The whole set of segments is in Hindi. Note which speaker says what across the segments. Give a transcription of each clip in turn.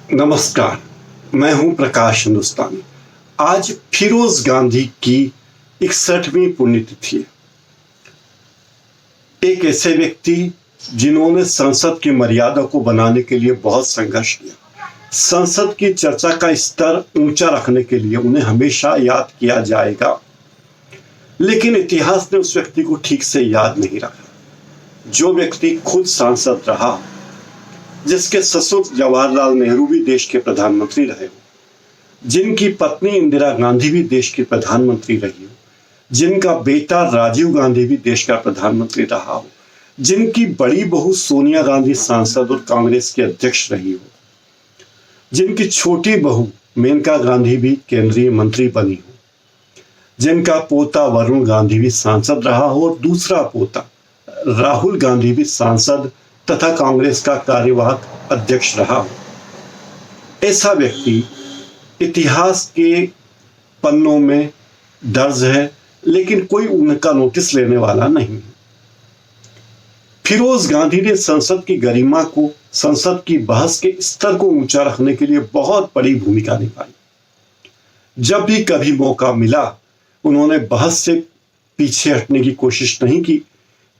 Speaker 1: नमस्कार, मैं हूं प्रकाश हिंदुस्तानी। आज फिरोज गांधी की 61वीं पुण्यतिथि है। एक ऐसे व्यक्ति जिन्होंने संसद की मर्यादा को बनाने के लिए बहुत संघर्ष किया। संसद की चर्चा का स्तर ऊंचा रखने के लिए उन्हें हमेशा याद किया जाएगा, लेकिन इतिहास ने उस व्यक्ति को ठीक से याद नहीं रखा। जो व्यक्ति खुद सांसद रहा, जिसके ससुर जवाहरलाल नेहरू भी देश के प्रधानमंत्री रहे हो, जिनकी पत्नी इंदिरा गांधी भी देश की प्रधानमंत्री रही हो, जिनका बेटा राजीव गांधी भी देश का प्रधानमंत्री रहा हो, जिनकी बड़ी बहू सोनिया गांधी सांसद और कांग्रेस की अध्यक्ष रही हो, जिनकी छोटी बहू मेनका गांधी भी केंद्रीय मंत्री बनी हो, जिनका पोता वरुण गांधी भी सांसद रहा हो और दूसरा पोता राहुल गांधी भी सांसद तथा कांग्रेस का कार्यवाहक अध्यक्ष रहा हो। ऐसा व्यक्ति इतिहास के पन्नों में दर्ज है, लेकिन कोई उनका नोटिस लेने वाला नहीं। फिरोज गांधी ने संसद की गरिमा को, संसद की बहस के स्तर को ऊंचा रखने के लिए बहुत बड़ी भूमिका निभाई। जब भी कभी मौका मिला, उन्होंने बहस से पीछे हटने की कोशिश नहीं की,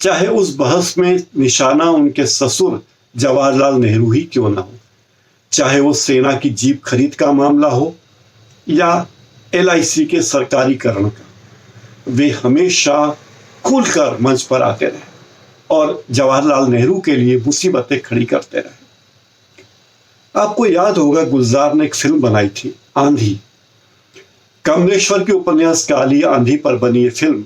Speaker 1: चाहे उस बहस में निशाना उनके ससुर जवाहरलाल नेहरू ही क्यों ना हो, चाहे वो सेना की जीप खरीद का मामला हो या LIC के सरकारीकरण का। वे हमेशा खुलकर मंच पर आते रहे और जवाहरलाल नेहरू के लिए मुसीबतें खड़ी करते रहे। आपको याद होगा, गुलजार ने एक फिल्म बनाई थी, आंधी। कमलेश्वर के उपन्यास काली आंधी पर बनी ये फिल्म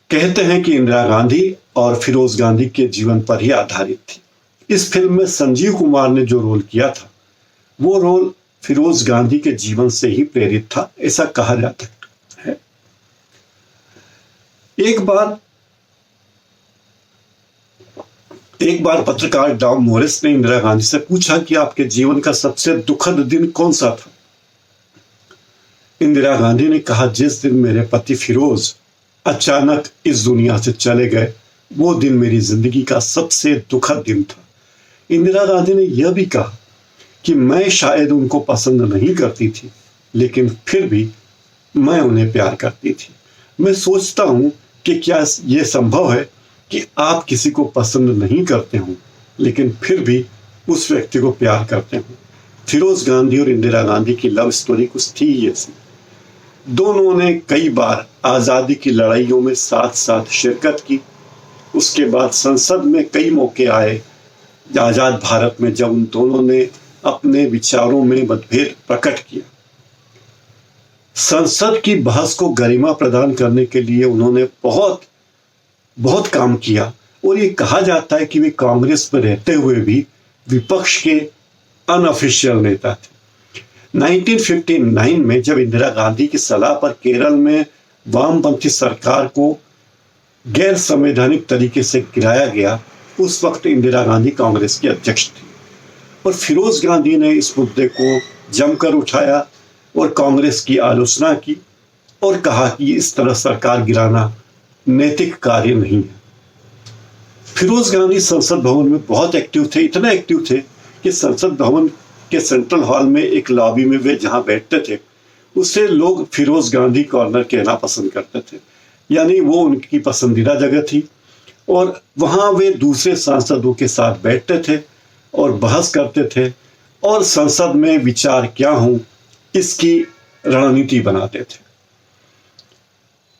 Speaker 1: कहते हैं कि इंदिरा गांधी और फिरोज गांधी के जीवन पर ही आधारित थी। इस फिल्म में संजीव कुमार ने जो रोल किया था, वो रोल फिरोज गांधी के जीवन से ही प्रेरित था, ऐसा कहा जाता है। एक बार पत्रकार डॉम मोरिस ने इंदिरा गांधी से पूछा कि आपके जीवन का सबसे दुखद दिन कौन सा था। इंदिरा गांधी ने कहा, जिस दिन मेरे पति फिरोज अचानक इस दुनिया से चले गए, वो दिन मेरी जिंदगी का सबसे दुखद दिन था। इंदिरा गांधी ने यह भी कहा कि मैं शायद उनको पसंद नहीं करती थी, लेकिन फिर भी मैं उन्हें प्यार करती थी। मैं सोचता हूं कि क्या यह संभव है कि आप किसी को पसंद नहीं करते हो, लेकिन फिर भी उस व्यक्ति को प्यार करते हो। फिरोज गांधी और इंदिरा गांधी की लव स्टोरी कुछ थी ही ऐसी। दोनों ने कई बार आज़ादी की लड़ाइयों में साथ साथ शिरकत की। उसके बाद संसद में कई मौके आए आज़ाद भारत में, जब उन दोनों ने अपने विचारों में मतभेद प्रकट किया। संसद की बहस को गरिमा प्रदान करने के लिए उन्होंने बहुत काम किया, और ये कहा जाता है कि वे कांग्रेस में रहते हुए भी विपक्ष के अनऑफिशियल नेता थे। 1959 में जब इंदिरा गांधी की सलाह पर केरल में वामपंथी सरकार को गैर संवैधानिक तरीके से गिराया गया, उस वक्त इंदिरा गांधी कांग्रेस की अध्यक्ष थी और फिरोज गांधी ने इस मुद्दे को जमकर उठाया और कांग्रेस की आलोचना की और कहा कि इस तरह सरकार गिराना नैतिक कार्य नहीं है। फिरोज गांधी संसद भवन में बहुत एक्टिव थे, इतना एक्टिव थे कि संसद भवन के सेंट्रल हॉल में एक लॉबी में वे जहां बैठते थे, उसे लोग फिरोज गांधी कॉर्नर कहना पसंद करते थे, यानी वो उनकी पसंदीदा जगह थी। और वहां वे दूसरे सांसदों के साथ बैठते थे और बहस करते थे और संसद में विचार क्या हों इसकी रणनीति बनाते थे।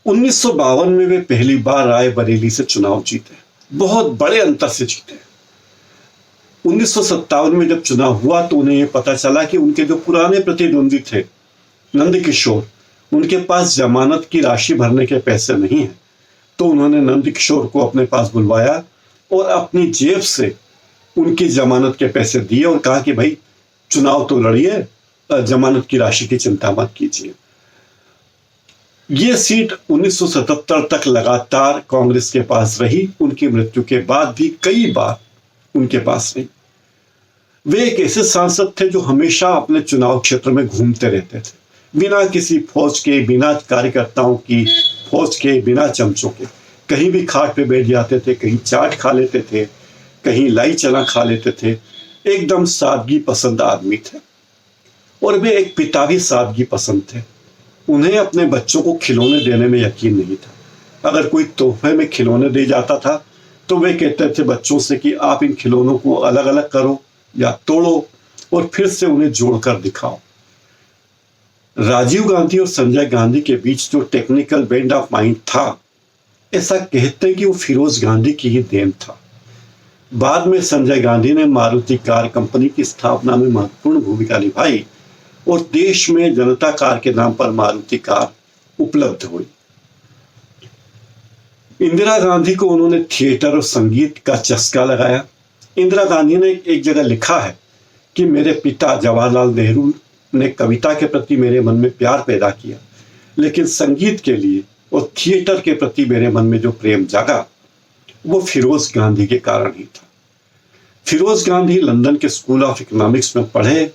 Speaker 1: 1952 में वे पहली बार रायबरेली से चुनाव जीते, बहुत बड़े अंतर से जीते। 1957 में जब चुनाव हुआ तो उन्हें यह पता चला कि उनके जो पुराने प्रतिद्वंदी थे नंदकिशोर, उनके पास जमानत की राशि भरने के पैसे नहीं हैं। तो उन्होंने नंदकिशोर को अपने पास बुलवाया और अपनी जेब से उनकी जमानत के पैसे दिए और कहा कि भाई चुनाव तो लड़िए, जमानत की राशि की चिंता मत कीजिए। ये सीट 1977 तक लगातार कांग्रेस के पास रही। उनकी मृत्यु के बाद भी कई बार उनके पास रही। वे एक ऐसे सांसद थे जो हमेशा अपने चुनाव क्षेत्र में घूमते रहते थे, बिना किसी फौज के, बिना कार्यकर्ताओं की फौज के, बिना चमचों के। कहीं भी खाट पे बैठ जाते थे, कहीं चाट खा लेते थे, कहीं लाई चना खा लेते थे। एकदम सादगी पसंद आदमी थे और वे एक पिता भी सादगी पसंद थे। उन्हें अपने बच्चों को खिलौने देने में यकीन नहीं था। अगर कोई तोहफे में खिलौने दे जाता था तो वे कहते थे बच्चों से कि आप इन खिलौनों को अलग अलग करो या तोड़ो और फिर से उन्हें जोड़कर दिखाओ। राजीव गांधी और संजय गांधी के बीच जो टेक्निकल बेंड ऑफ माइंड था, ऐसा कहते हैं कि वो फिरोज गांधी की ही देन था। बाद में संजय गांधी ने मारुति कार कंपनी की स्थापना में महत्वपूर्ण भूमिका निभाई और देश में जनता कार के नाम पर मारुति कार उपलब्ध हुई। इंदिरा गांधी को उन्होंने थिएटर और संगीत का चस्का लगाया। इंदिरा गांधी ने एक जगह लिखा है कि मेरे पिता जवाहरलाल नेहरू ने कविता के प्रति मेरे मन में प्यार पैदा किया, लेकिन संगीत के लिए और थिएटर के प्रति मेरे मन में जो प्रेम जागा वो फिरोज गांधी के कारण ही था। फिरोज गांधी लंदन के स्कूल ऑफ इकोनॉमिक्स में पढ़े।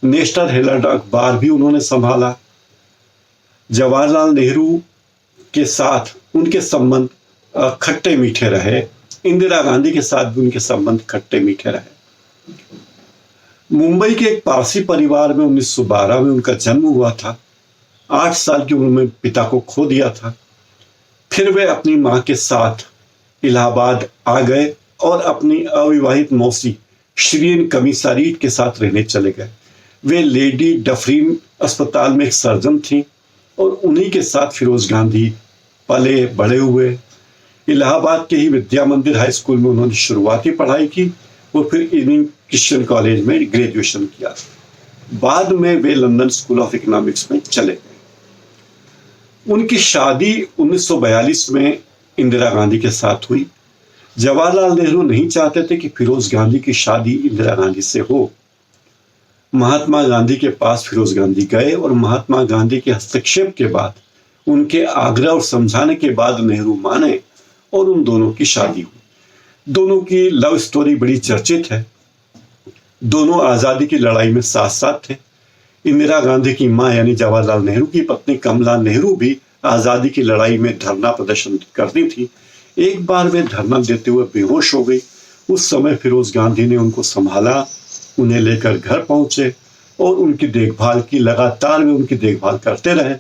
Speaker 1: नेशनल हेराल्ड अखबार भी उन्होंने संभाला। जवाहरलाल नेहरू के साथ उनके संबंध खट्टे मीठे रहे। इंदिरा गांधी के साथ भी उनके संबंध खट्टे मीठे रहे। मुंबई के एक पारसी परिवार में 1912 में उनका जन्म हुआ था। 8 साल की उम्र में पिता को खो दिया था। फिर वे अपनी मां के साथ इलाहाबाद आ गए और अपनी अविवाहित मौसी श्रीन कमिसारीट के साथ रहने चले गए। वे लेडी डफरीन अस्पताल में एक सर्जन थी और उन्हीं के साथ फिरोज गांधी पले बड़े हुए। इलाहाबाद के ही विद्या मंदिर हाई स्कूल में उन्होंने शुरुआती पढ़ाई की और फिर इवनिंग क्रिश्चियन कॉलेज में ग्रेजुएशन किया। बाद में वे लंदन स्कूल ऑफ इकोनॉमिक्स में चले गए। उनकी शादी 1942 में इंदिरा गांधी के साथ हुई। जवाहरलाल नेहरू नहीं चाहते थे कि फिरोज गांधी की शादी इंदिरा गांधी से हो। महात्मा गांधी के पास फिरोज गांधी गए और महात्मा गांधी के हस्तक्षेप के बाद, उनके आग्रह और समझाने के बाद नेहरू माने और उन दोनों की शादी हुई। दोनों की लव स्टोरी बड़ी चर्चित है। दोनों आजादी की लड़ाई में साथ साथ थे। इंदिरा गांधी की मां यानी जवाहरलाल नेहरू की पत्नी कमला नेहरू भी आजादी की लड़ाई में धरना प्रदर्शन करती थी। एक बार वे धरना देते हुए बेहोश हो गई। उस समय फिरोज गांधी ने उनको संभाला, उन्हें लेकर घर पहुंचे और उनकी देखभाल की। लगातार वे उनकी देखभाल करते रहे।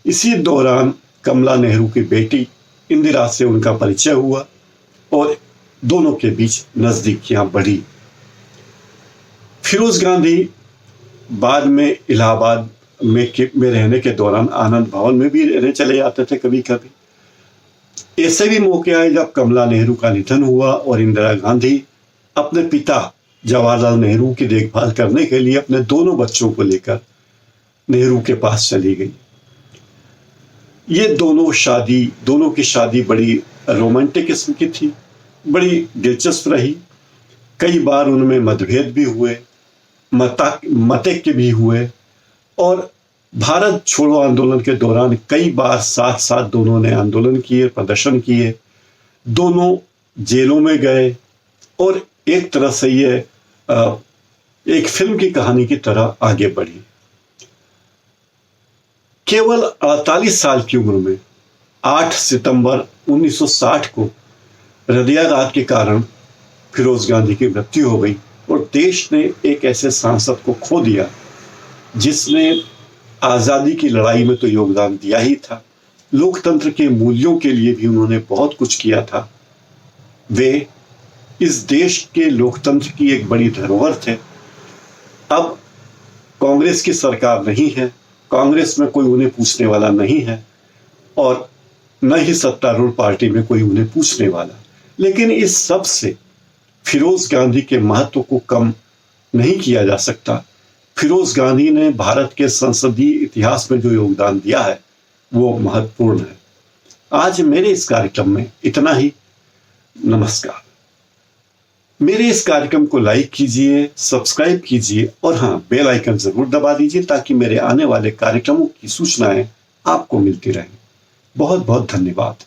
Speaker 1: इसी दौरान कमला नेहरू की बेटी इंदिरा से उनका परिचय हुआ और दोनों के बीच नजदीकियां बढ़ी। फिरोज गांधी बाद में इलाहाबाद में रहने के दौरान आनंद भवन में भी रहने चले जाते थे कभी कभी। ऐसे भी मौके आए जब कमला नेहरू का निधन हुआ और इंदिरा गांधी अपने पिता जवाहरलाल नेहरू की देखभाल करने के लिए अपने दोनों बच्चों को लेकर नेहरू के पास चली गई। ये दोनों की शादी बड़ी रोमांटिक किस्म की थी, बड़ी दिलचस्प रही। कई बार उनमें मतभेद भी हुए, मतैक्य भी हुए और भारत छोड़ो आंदोलन के दौरान कई बार साथ साथ दोनों ने आंदोलन किए, प्रदर्शन किए। दोनों जेलों में गए और एक तरह से ये एक फिल्म की कहानी की तरह आगे बढ़ी। केवल 48 साल की उम्र में 8 सितंबर 1960 को हृदयाघात के कारण फिरोज गांधी की मृत्यु हो गई और देश ने एक ऐसे सांसद को खो दिया जिसने आज़ादी की लड़ाई में तो योगदान दिया ही था, लोकतंत्र के मूल्यों के लिए भी उन्होंने बहुत कुछ किया था। वे इस देश के लोकतंत्र की एक बड़ी धरोहर थे। अब कांग्रेस की सरकार नहीं है, कांग्रेस में कोई उन्हें पूछने वाला नहीं है और न ही सत्तारूढ़ पार्टी में कोई उन्हें पूछने वाला। लेकिन इस सब से फिरोज गांधी के महत्व को कम नहीं किया जा सकता। फिरोज गांधी ने भारत के संसदीय इतिहास में जो योगदान दिया है वो महत्वपूर्ण है। आज मेरे इस कार्यक्रम में इतना ही। नमस्कार। मेरे इस कार्यक्रम को लाइक कीजिए, सब्सक्राइब कीजिए और हाँ, बेल आइकन जरूर दबा दीजिए ताकि मेरे आने वाले कार्यक्रमों की सूचनाएं आपको मिलती रहें। बहुत बहुत धन्यवाद।